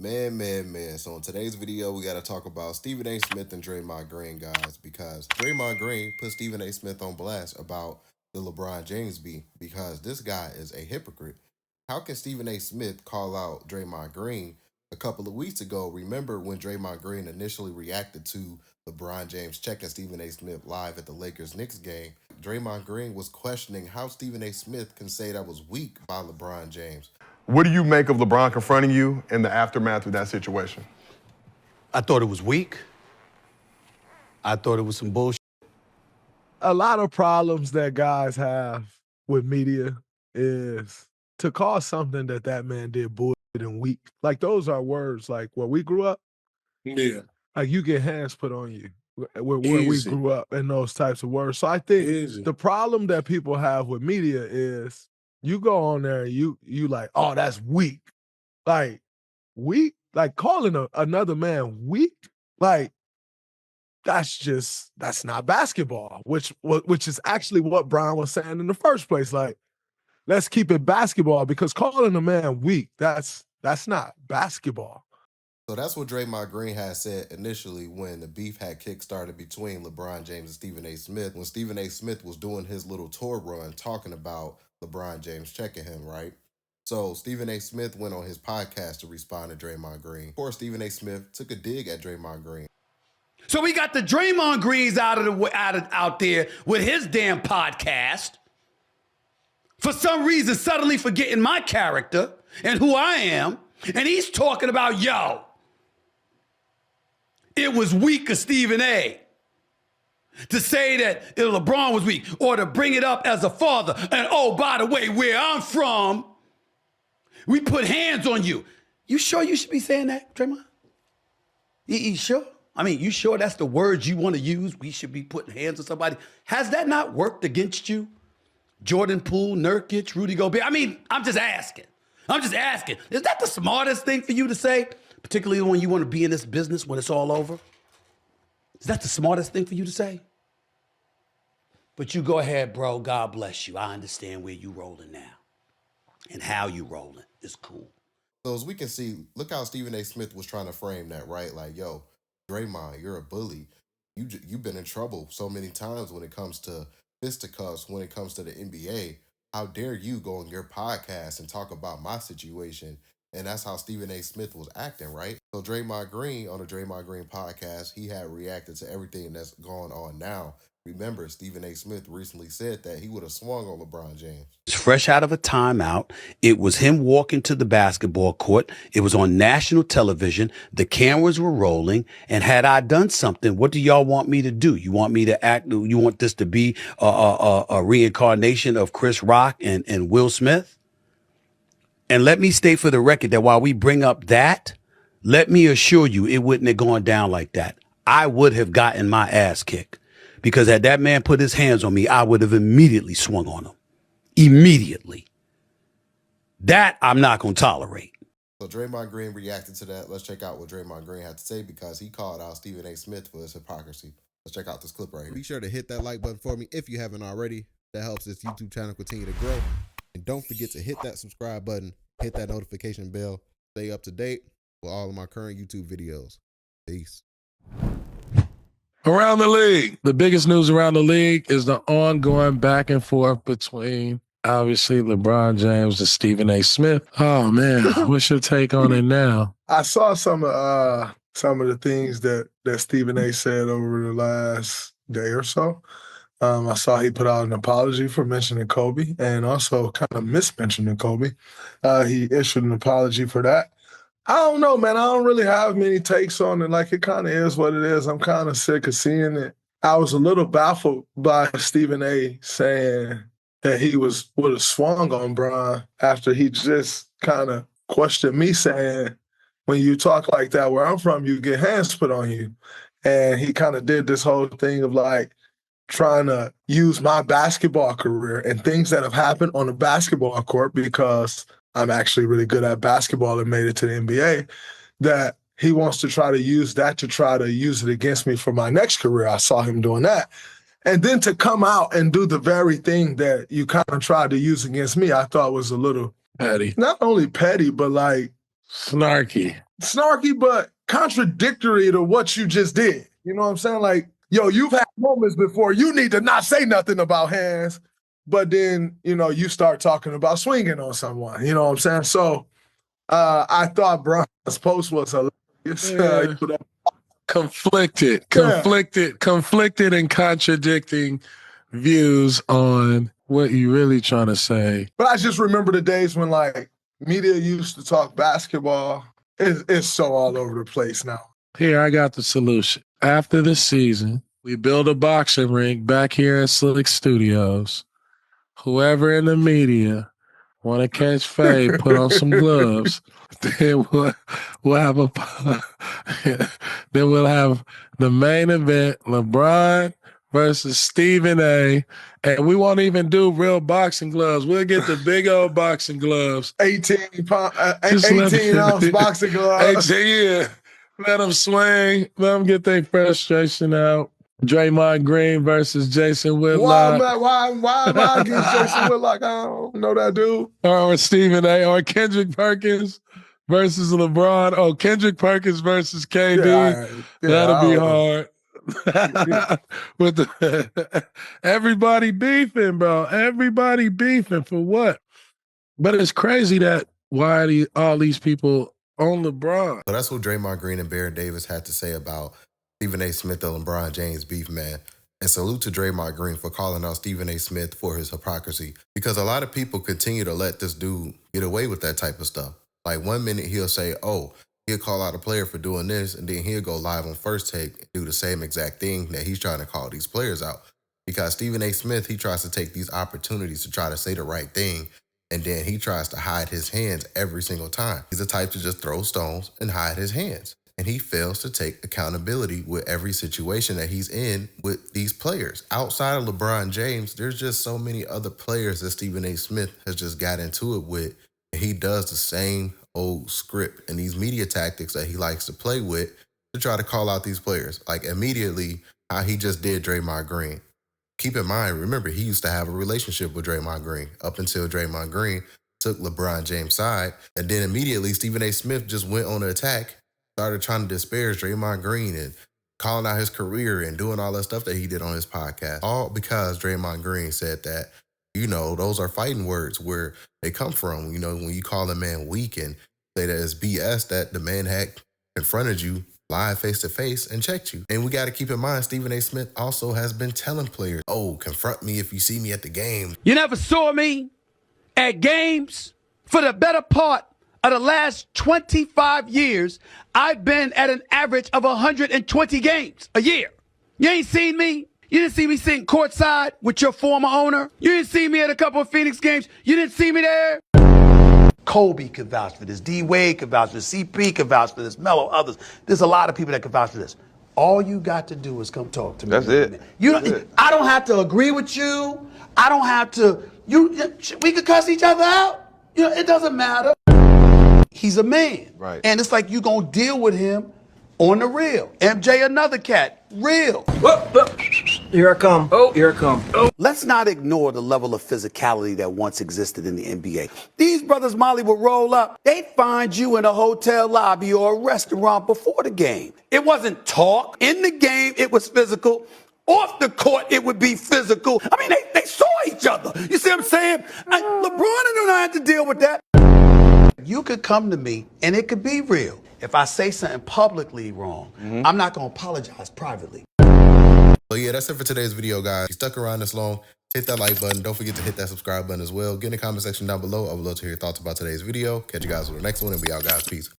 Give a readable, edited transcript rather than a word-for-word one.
Man. So in today's video, we got to talk about Stephen A. Smith and Draymond Green, guys, because Draymond Green put Stephen A. Smith on blast about the LeBron James beat because this guy is a hypocrite. How can Stephen A. Smith call out Draymond Green a couple of weeks ago? Remember when Draymond Green initially reacted to LeBron James checking Stephen A. Smith live at the Lakers-Knicks game? Draymond Green was questioning how Stephen A. Smith can say that was weak by LeBron James. What do you make of LeBron confronting you in the aftermath of that situation? I thought it was weak. I thought it was some bullshit. A lot of problems that guys have with media is to call something that man did bullshit and weak. Like, those are words like where we grew up. Yeah. Like, you get hands put on you where we grew up and those types of words. So I think the problem that people have with media is you go on there and you like, oh, that's weak. Like, weak? Like, calling another man weak? Like, that's not basketball, which is actually what Brian was saying in the first place. Like, let's keep it basketball, because calling a man weak, that's not basketball. So that's what Draymond Green had said initially when the beef had kick-started between LeBron James and Stephen A. Smith, when Stephen A. Smith was doing his little tour run talking about LeBron James checking him, right? So Stephen A. Smith went on his podcast to respond to Draymond Green. Of course, Stephen A. Smith took a dig at Draymond Green. So we got the Draymond Greens out there with his damn podcast. For some reason, suddenly forgetting my character and who I am. And he's talking about, yo, it was weak of Stephen A. to say that LeBron was weak, or to bring it up as a father. And oh, by the way, where I'm from, we put hands on you. You sure you should be saying that, Draymond? You sure? I mean, you sure that's the words you want to use? We should be putting hands on somebody. Has that not worked against you? Jordan Poole, Nurkic, Rudy Gobert. I mean, I'm just asking. Is that the smartest thing for you to say? Particularly when you want to be in this business when it's all over? Is that the smartest thing for you to say? But you go ahead, bro. God bless you. I understand where you rolling now. And how you rolling is cool. So as we can see, look how Stephen A. Smith was trying to frame that, right? Like, yo, Draymond, you're a bully. You've been in trouble so many times when it comes to fisticuffs, when it comes to the NBA. How dare you go on your podcast and talk about my situation? And that's how Stephen A. Smith was acting, right? So Draymond Green, on the Draymond Green podcast, he had reacted to everything that's going on now. Remember, Stephen A. Smith recently said that he would have swung on LeBron James. Fresh out of a timeout, it was him walking to the basketball court. It was on national television. The cameras were rolling. And had I done something, what do y'all want me to do? You want me to act? You want this to be a reincarnation of Chris Rock and Will Smith? And let me state for the record that while we bring up that, let me assure you it wouldn't have gone down like that. I would have gotten my ass kicked. Because had that man put his hands on me, I would have immediately swung on him. Immediately. That I'm not going to tolerate. So Draymond Green reacted to that. Let's check out what Draymond Green had to say, because he called out Stephen A. Smith for his hypocrisy. Let's check out this clip right here. Be sure to hit that like button for me if you haven't already. That helps this YouTube channel continue to grow. And don't forget to hit that subscribe button, hit that notification bell, stay up to date with all of my current YouTube videos. Peace. Around the league, the biggest news around the league is the ongoing back and forth between, obviously, LeBron James and Stephen A. Smith. Oh, man, what's your take on it now? I saw some of the things that Stephen A. said over the last day or so. I saw he put out an apology for mentioning Kobe and also kind of mismentioning Kobe. He issued an apology for that. I don't know, man. I don't really have many takes on it. Like, it kind of is what it is. I'm kind of sick of seeing it. I was a little baffled by Stephen A. saying that he would have swung on Brian after he just kind of questioned me, saying, when you talk like that where I'm from, you get hands put on you. And he kind of did this whole thing of, like, trying to use my basketball career and things that have happened on the basketball court, because I'm actually really good at basketball and made it to the NBA, that he wants to try to use that to try to use it against me for my next career. I saw him doing that. And then to come out and do the very thing that you kind of tried to use against me, I thought was a little petty. Not only petty, but like snarky. snarky, but contradictory to what you just did. You know what I'm saying? Like, yo, you've had moments before you need to not say nothing about hands, but then, you know, you start talking about swinging on someone. You know what I'm saying? So I thought Brian's post was hilarious. Yeah. Conflicted and contradicting views on what you really trying to say. But I just remember the days when, like, media used to talk basketball. It's so all over the place now. Here, I got the solution. After the season, we build a boxing ring back here in Slick Studios. Whoever in the media want to catch fade, put on some gloves. Then we'll have then we'll have the main event, LeBron versus Stephen A. And we won't even do real boxing gloves. We'll get the big old boxing gloves. 18 ounce boxing gloves. 18, yeah. Let them swing. Let them get their frustration out. Draymond Green versus Jason Whitlock. Why am I against Jason Whitlock? I don't know that dude. Or Stephen A. Or Kendrick Perkins versus LeBron. Oh, Kendrick Perkins versus KD. That'll be hard. With everybody beefing, bro. Everybody beefing for what? But it's crazy that why all these people on LeBron. So that's what Draymond Green and Baron Davis had to say about Stephen A. Smith and LeBron James beef, man. And salute to Draymond Green for calling out Stephen A. Smith for his hypocrisy. Because a lot of people continue to let this dude get away with that type of stuff. Like 1 minute he'll say, oh, he'll call out a player for doing this, and then he'll go live on First Take and do the same exact thing that he's trying to call these players out. Because Stephen A. Smith, he tries to take these opportunities to try to say the right thing, and then he tries to hide his hands every single time. He's the type to just throw stones and hide his hands. And he fails to take accountability with every situation that he's in with these players. Outside of LeBron James, there's just so many other players that Stephen A. Smith has just got into it with. And he does the same old script and these media tactics that he likes to play with to try to call out these players. Like immediately how he just did Draymond Green. Keep in mind, remember, he used to have a relationship with Draymond Green up until Draymond Green took LeBron James' side. And then immediately Stephen A. Smith just went on an attack, started trying to disparage Draymond Green and calling out his career and doing all that stuff that he did on his podcast. All because Draymond Green said that, you know, those are fighting words where they come from. You know, when you call a man weak and say that it's BS that the man had confronted you live face to face and checked you. And we got to keep in mind, Stephen A. Smith also has been telling players, oh, confront me if you see me at the game. You never saw me at games for the better part of the last 25 years. I've been at an average of 120 games a year. You ain't seen me. You didn't see me sitting courtside with your former owner. You didn't see me at a couple of Phoenix games. You didn't see me there. Kobe could vouch for this. D. Wade could vouch for this. CP could vouch for this. Melo, others. There's a lot of people that could vouch for this. All you got to do is come talk to me. That's it. I don't have to agree with you. I don't have to. We could cuss each other out. You know, it doesn't matter. He's a man. Right. And it's like you gonna deal with him on the real. MJ, another cat. Real. Here I come. Oh, here I come. Oh. Let's not ignore the level of physicality that once existed in the NBA. These brothers Molly would roll up. They'd find you in a hotel lobby or a restaurant before the game. It wasn't talk. In the game, it was physical. Off the court, it would be physical. I mean, they saw each other. You see what I'm saying? LeBron and I had to deal with that. You could come to me, and it could be real. If I say something publicly wrong, I'm not going to apologize privately. So yeah, that's it for today's video, guys. If you stuck around this long, hit that like button. Don't forget to hit that subscribe button as well. Get in the comment section down below. I would love to hear your thoughts about today's video. Catch you guys on the next one, and be out, guys. Peace.